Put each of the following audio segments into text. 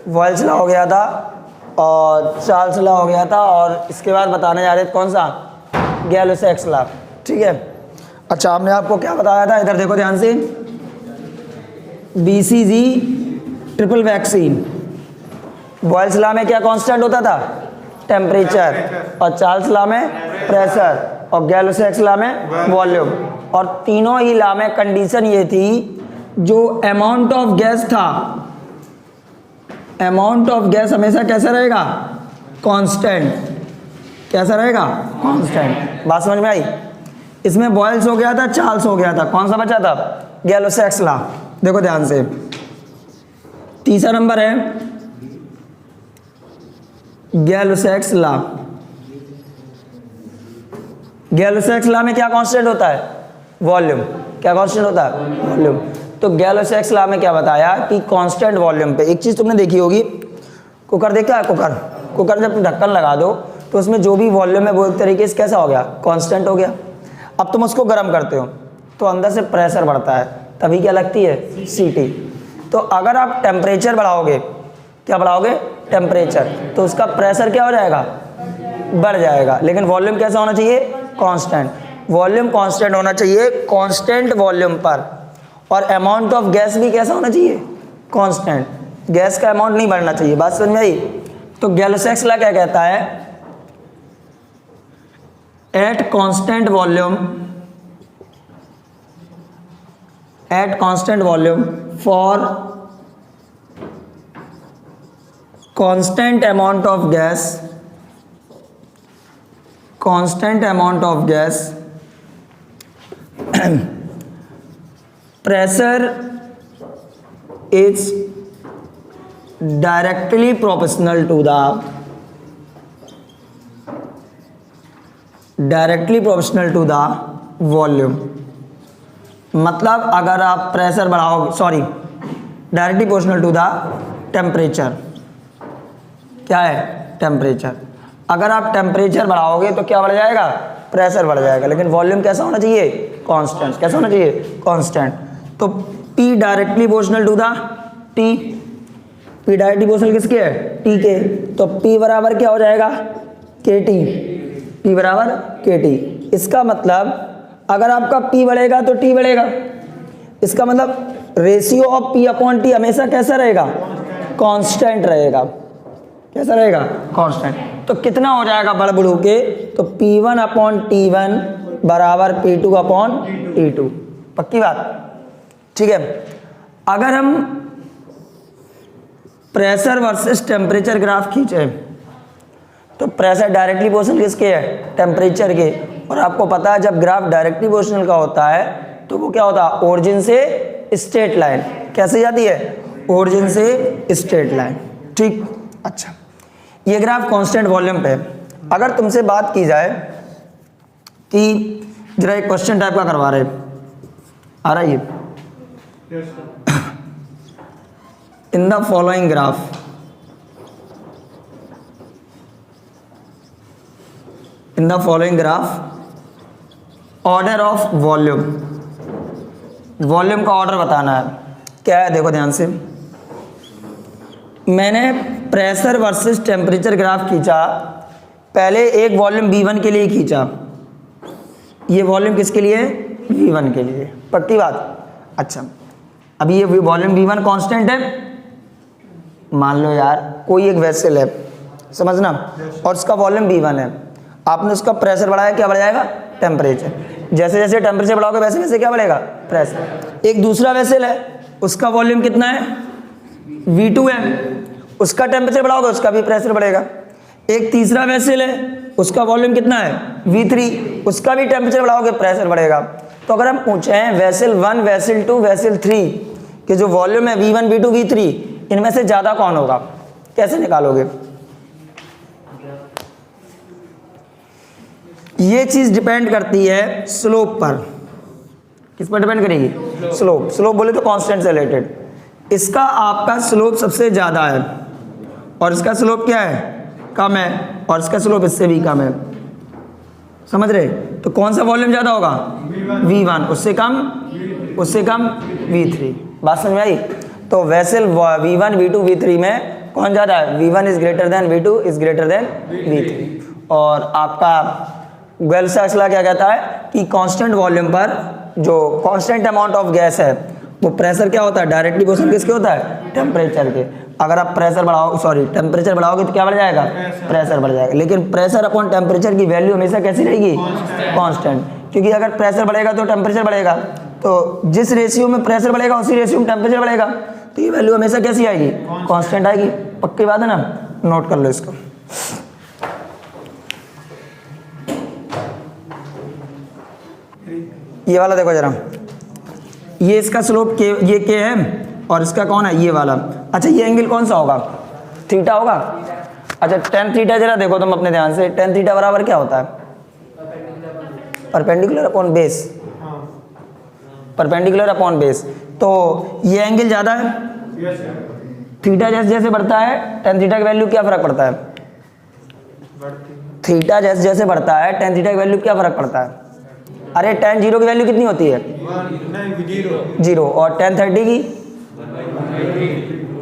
Vials law हो गया था और चार्ल्स लॉ हो गया था, और इसके बाद बताने जा रहे थे कौन सा, गैलो-सैक्स लॉ। ठीक है। अच्छा, हमने आपको क्या बताया था, इधर देखो ध्यान से, BCG triple vaccine. Boyle's law में क्या कांस्टेंट होता था, टेम्परेचर, और चार्ल्स लॉ में प्रेशर, और गैलो-सैक्स लॉ में वॉल्यूम। और तीनों ही लॉ में कंडीशन ये थी, जो अमाउंट ऑफ गैस था, अमाउंट ऑफ गैस हमेशा कैसा रहेगा, कांस्टेंट। कैसा रहेगा, कांस्टेंट। बात समझ में आई। इसमें बॉयल्स हो गया था, चार्ल्स हो गया था, कौन सा बचा था, गैलो-सैक्स लॉ। देखो ध्यान से, तीसरा नंबर है गैलो-सैक्स लॉ। गैलो-सैक्स लॉ में क्या कांस्टेंट होता है, वॉल्यूम। क्या कांस्टेंट होता है, वॉल्यूम। तो गैलो-सैक्स लॉ में क्या बताया कि कांस्टेंट वॉल्यूम पे, एक चीज तुमने देखी होगी, कुकर देखा है, कुकर जब ढक्कन लगा दो तो उसमें जो भी वॉल्यूम है वो एक तरीके से कैसा हो गया, कांस्टेंट हो गया। अब तुम उसको गर्म करते हो तो अंदर से प्रेशर बढ़ता है, तभी क्या लगती है, सीटी। तो अगर आप टेम्परेचर बढ़ाओगे, क्या बढ़ाओगे, टेम्परेचर, तो उसका प्रेशर क्या हो जाएगा, बढ़ जाएगा। लेकिन वॉल्यूम कैसा होना चाहिए, कांस्टेंट। वॉल्यूम कांस्टेंट होना चाहिए, कांस्टेंट वॉल्यूम पर। और अमाउंट ऑफ गैस भी कैसा होना चाहिए, कांस्टेंट। गैस का अमाउंट नहीं बढ़ना चाहिए। बात समझ में आई। तो गैलो-सैक्स लॉ क्या कहता है, at constant volume for constant amount of gas pressure is directly proportional to the volume। मतलब अगर आप प्रेशर बढ़ाओगे, sorry, directly proportional to the temperature. क्या है, टेम्परेचर। अगर आप टेम्परेचर बढ़ाओगे तो क्या बढ़ जाएगा, प्रेशर बढ़ जाएगा। लेकिन वॉल्यूम कैसा होना चाहिए, कांस्टेंट। कैसा होना चाहिए, कांस्टेंट। तो P directly proportional to the T, P directly proportional किसके है, T के। तो P बराबर क्या हो जाएगा, KT। P बराबर KT। इसका मतलब अगर आपका P बढ़ेगा तो T बढ़ेगा। इसका मतलब ratio of P upon T हमेशा कैसा रहेगा, कांस्टेंट रहेगा। कैसा रहेगा, कांस्टेंट। तो कितना हो जाएगा बढ़ बढ़ू के, तो P1 अपॉन T1 बराबर P2 अपॉन T2। पक्की बात, ठीक है। अगर हम प्रेशर वर्सेस टेम्परेचर ग्राफ खींचे तो प्रेशर डायरेक्टली प्रोपोर्शनल किसके है, टेम्परेचर के। और आपको पता है जब ग्राफ डायरेक्टली प्रोपोर्शनल का होता है तो वो क्या होता है, ओरिजिन से स्ट्रेट लाइन। कैसे जाती है, ओरिजिन से स्ट्रेट लाइन। ठीक। अच्छा, ये ग्राफ कांस्टेंट वॉल्यूम पे। अगर तुमसे बात की जाए कि जरा एक क्वेश्चन टाइप का करवा रहे, आ रहा है in the following graph order of volume का ऑर्डर बताना है। क्या है, देखो ध्यान से, मैंने प्रेशर वर्सेस टेम्परेचर ग्राफ खींचा। पहले एक वॉल्यूम V1 के लिए खींचा, ये वॉल्यूम किसके लिए, V1 के लिए। पक्की बात। अच्छा, अब ये वॉल्यूम V1 कांस्टेंट है, मान लो यार कोई एक वेसल है, समझना, और उसका वॉल्यूम V1 है। आपने उसका प्रेशर बढ़ाया, क्या बढ़ जाएगा, टेम्परेचर। जैसे जैसे टेम्परेचर बढ़ाओगे वैसे वैसे क्या बढ़ेगा, प्रेशर। एक दूसरा वेसल है, उसका वॉल्यूम कितना है, V2 है, उसका टेम्परेचर बढ़ाओगे उसका भी प्रेशर बढ़ेगा। एक तीसरा वेसल है, उसका वॉल्यूम कितना है, V3, उसका भी टेम्परेचर बढ़ाओगे प्रेशर बढ़ेगा। तो अगर हम पूछें वेसल 1, वेसल 2, वेसल 3 के जो वॉल्यूम है V1, V2, V3, इनमें से ज्यादा कौन होगा, कैसे निकालोगे। ये चीज डिपेंड करती है स्लोप पर। किस पर डिपेंड करेगी, स्लोप बोले तो कांस्टेंट से रिलेटेड। इसका आपका स्लोप सबसे ज्यादा है और इसका स्लोप क्या है, कम है, और इसका स्लोप इससे भी कम है। समझ रहे, तो कौन सा वॉल्यूम ज्यादा होगा, V1, उससे कम V3। बात समझ में आई। तो वेसल V1, V2, V3 में कौन ज़्यादा है, V1 is greater than V2 is greater than V3। और आपका वेल्स लॉ क्या कहता है कि कांस्टेंट वॉल्यूम पर जो कांस्टेंट अमाउंट ऑफ गैस है वो प्रेशर क्या होता है, डायरेक्टली प्रोपोर्शनल किसके होता है, टेम्परेचर के। अगर आप प्रेशर बढ़ाओ टेम्परेचर बढ़ाओगे तो क्या बढ़ जाएगा, प्रेशर बढ़ जाएगा। लेकिन प्रेशर अपॉन टेम्परेचर की वैल्यू हमेशा कैसी रहेगी, कांस्टेंट, क्योंकि अगर प्रेशर बढ़ेगा तो टेम्परेचर बढ़ेगा, तो जिस रेशियो में प्रेशर बढ़ेगा उसी रेशियो में टेम्परेचर बढ़ेगा, तो ये वैल्यू हमेशा कैसी आएगी, कांस्टेंट आएगी। पक्की बात है ना, नोट कर लो इसको। ये वाला देखो जरा, ये इसका स्लोप के, ये के है और इसका कौन है, ये वाला। अच्छा ये एंगल कौन सा होगा, थीटा होगा। अच्छा टेन थीटा जरा देखो तुम अपने ध्यान से, टेन थीटा बराबर क्या होता है, perpendicular upon base, perpendicular upon base. तो ये एंगल ज़्यादा है, थीटा जैसे जैसे बढ़ता है टेन थीटा की वैल्यू क्या फ़र्क पड़ता है, थीटा जैसे जैसे बढ़ता है टेन थीटा की वैल्यू क्या फ़र्क पड़ता है। अरे टेन जीरो की वैल्यू कितनी होती है, जीरो, और टेन थर्टी की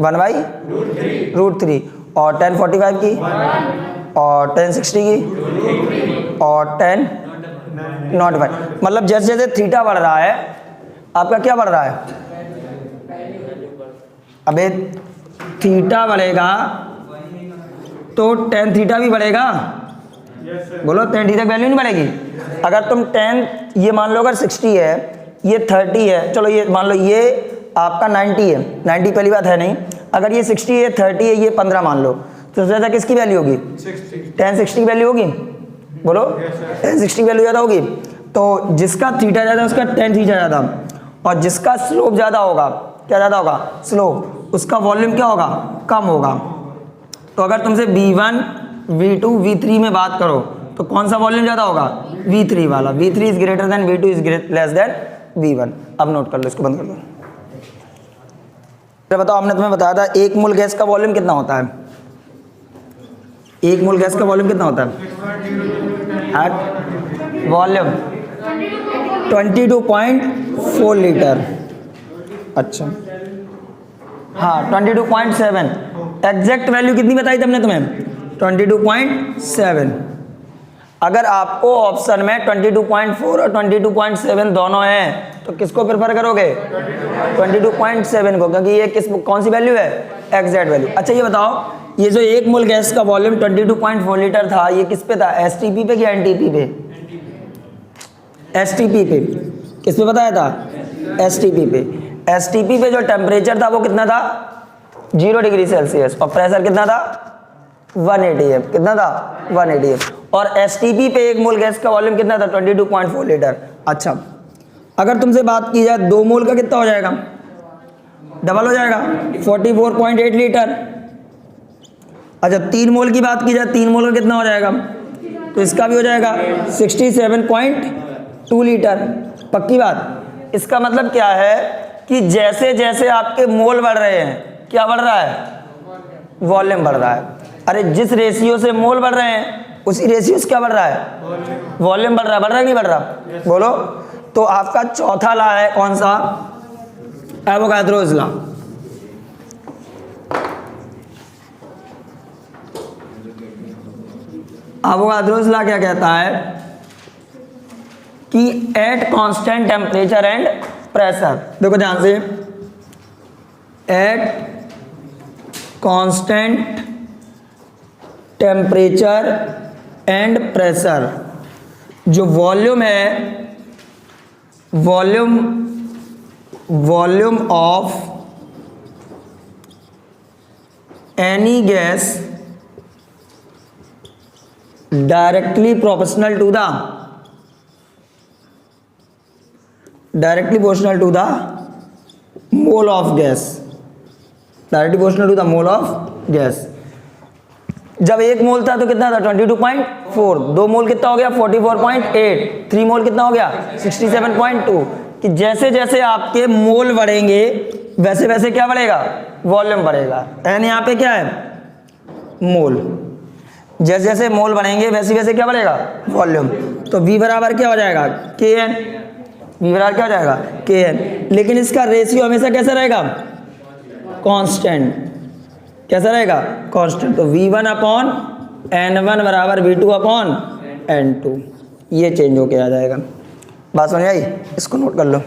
1/√3, और 1045 की, और 1060 की, और 1005। मतलब जैसे जैसे थीटा बढ़ रहा है आपका क्या बढ़ रहा है, अबे थीटा बढ़ेगा तो टेन थीटा भी बढ़ेगा, बोलो टेन थीटा की वैल्यू नहीं बढ़ेगी। अगर तुम टेन, ये मान लो अगर 60 है, ये 30 है, चलो ये मान लो ये आपका 90 है, 90 पहली बात है नहीं, अगर ये 60 है, 30 है, ये 15 मान लो, तो सबसे ज़्यादा किसकी वैल्यू होगी, 1060 की वैल्यू होगी, बोलो 1060 की वैल्यू ज़्यादा होगी। तो जिसका थीटा ज़्यादा उसका टेन थीटा ज़्यादा, और जिसका स्लोप ज़्यादा होगा, क्या ज़्यादा होगा, स्लोप, उसका वॉल्यूम क्या होगा, कम होगा। तो अगर तुमसे V1 V2 V3 में बात करो तो कौन सा वॉल्यूम ज़्यादा होगा, V3 वाला, V3 is greater than V2 is less than V1। अब नोट कर लो, इसको बंद कर दो। बताओ, हमने तुम्हें बताया था एक मोल गैस का वॉल्यूम कितना होता है, एक मोल गैस का वॉल्यूम कितना होता है, वॉल्यूम 22.4 लीटर। अच्छा हाँ 22.7, एग्जैक्ट वैल्यू कितनी बताई थी हमने तुम्हें, 22.7। अगर आपको ऑप्शन में 22.4 और 22.7 दोनों हैं तो किसको प्रेफर करोगे, 22.7 को, क्योंकि ये कौन सी वैल्यू है, एग्जैक्ट वैल्यू। अच्छा ये बताओ, ये जो एक मोल गैस का वॉल्यूम 22.4 लीटर था, ये किस पे था, एसटीपी पे या एनटीपी पे, एसटीपी पे। किस पे बताया था, एसटीपी पे। एसटीपी पे जो टेम्परेचर था वो कितना था, 0 डिग्री सेल्सियस, और प्रेशर कितना था, 180 है, कितना था, 180 है। और एसटीपी पे एक मोल गैस का वॉल्यूम कितना था, 22.4 लीटर। अच्छा अगर तुमसे बात की जाए 2 मोल का कितना हो जाएगा, डबल हो जाएगा, 44.8 लीटर। अच्छा 3 मोल की बात की जाए, 3 मोल का कितना हो जाएगा, तो इसका भी हो जाएगा 67.2 लीटर। पक्की बात। इसका मतलब क्या है कि जैसे जैसे आपके मोल बढ़ रहे हैं, क्या बढ़ रहा है, वॉल्यूम बढ़ रहा है। अरे जिस रेशियो से मोल बढ़ रहे हैं उसी रेशियो से क्या बढ़ रहा है, वॉल्यूम बढ़ रहा है, बढ़ रहा है नहीं बढ़ रहा, बोलो। तो आपका चौथा लॉ है कौन सा, एवोगाद्रोस लॉ। एवोगाद्रोस लॉ क्या कहता है कि at constant temperature and pressure, देखो ध्यान से, at constant temperature and pressure, जो वॉल्यूम है, volume of any gas directly proportional to the mole of gas, directly proportional to the mole of gas. जब 1 मोल था तो कितना था, 22.4, 2 मोल कितना हो गया, 44.8, 3 मोल कितना हो गया, 67.2। कि जैसे जैसे आपके मोल बढ़ेंगे वैसे वैसे क्या बढ़ेगा, वॉल्यूम बढ़ेगा। एन यहाँ पे क्या है, मोल, जैसे जैसे मोल बढ़ेंगे वैसे वैसे क्या बढ़ेगा, वॉल्यूम। तो V बराबर क्या हो जाएगा, KN, V बराबर क्या हो जाएगा, KN। लेकिन इसका रेशियो हमेशा कैसा रहेगा, कांस्टेंट। कैसा रहेगा, कांस्टेंट। तो V1 अपॉन N1 बराबर V2 अपॉन N2, ये चेंज होके आ जाएगा। बात समझ आई, इसको नोट कर लो।